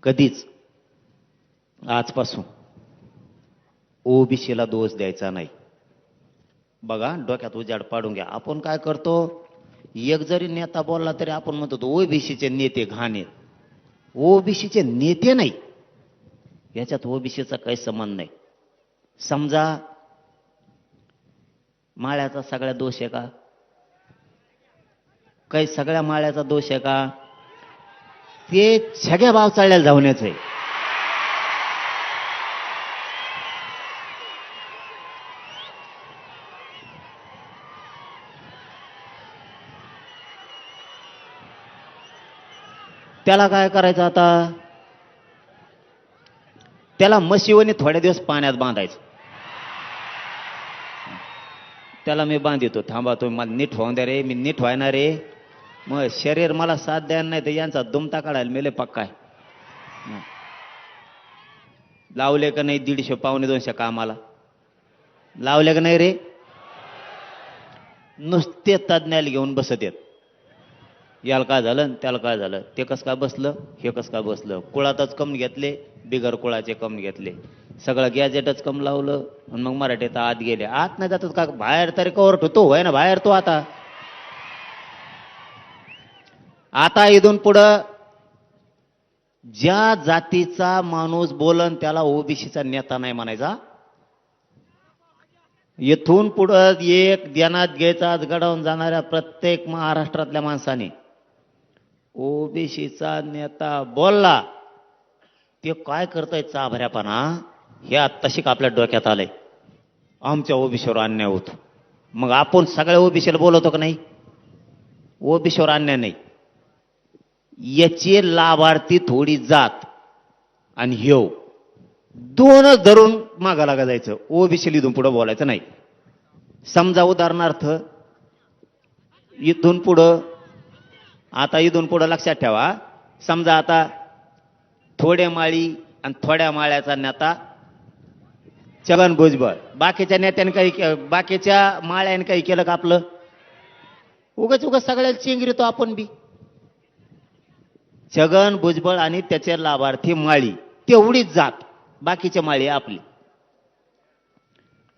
कधीच आजपासून ओबीसीला दोष द्यायचा नाही. बघा, डोक्यात उजाड पाडून घ्या. आपण काय करतो, एक जरी नेता बोलला तरी आपण म्हणतो ओबीसीचे नेते घाण आहेत. ओबीसीचे नेते नाही, याच्यात ओबीसीचा काही संबंध नाही. समजा माळ्याचा सगळ्या दोष आहे का? काही सगळ्या माळ्याचा दोष आहे का? ते सगळ्या भाव चाळल्याला जाऊनच आहे. त्याला काय करायचं आता? त्याला म्हशीवणी थोड्या दिवस पाण्यात बांधायचं. त्याला मी बांधितो, थांबा तुम्ही मला नीट होऊन द्या रे, मी नीट व्हायना रे. मग शरीर मला साथ द्यायला नाही तर यांचा दुमता काढायला मेले पक्का आहे. लावले का नाही 150 पावणे 200 कामाला? लावले का नाही रे? नुसते तज्ञाला घेऊन बसत येत. याला काय झालं, त्याला काय झालं, ते कसं काय बसलं, हे कसं काय बसलं. कुळातच कम घेतले, बिगर कुळाचे कम घेतले, सगळं गॅजेटच कम लावलं. आणि मग मराठीत आत गेले. आत नाही जातात का? बाहेर तरी कवर ठेवतो होय ना, बाहेर तो आता इथून पुढं ज्या जातीचा माणूस बोलन त्याला ओबीसीचा नेता नाही म्हणायचा. इथून पुढं एक ध्यानात घ्यायचा, घडवून जाणाऱ्या प्रत्येक महाराष्ट्रातल्या माणसाने ओबीसीचा नेता बोलला ते काय करताय चाभऱ्यापणा, हे आत्ताशिक आपल्या डोक्यात आलंय. आमच्या ओबीसीवर अन्याय होतो, मग आपण सगळ्या ओबीसीला बोलवतो का नाही? ओबीसीवर अन्याय नाही. याचे लाभार्थी थोडी जात आणि ह्यो दोनच धरून मागा लागा जायचं. ओबीसी इथून पुढे बोलायचं नाही. समजा उदाहरणार्थ इथून पुढं, आता इथून पुढं लक्षात ठेवा, समजा आता थोड्या माळी आणि थोड्या माळ्याचा नेता छगन भुजबळ, बाकीच्या नेत्याने काही, बाकीच्या माळ्याने काही केलं का आपलं? उगाच उगाच सगळ्याला चिंगरीतो आपण बी. छगन भुजबळ आणि त्याचे लाभार्थी माळी तेवढीच जात, बाकीच्या माळी आपली.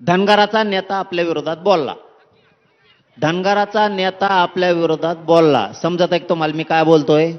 धनगराचा नेता आपल्या विरोधात बोलला, धनगराचा नेता आपल्या विरोधात बोलला. समजत आहे तुम्हाला मी काय बोलतोय?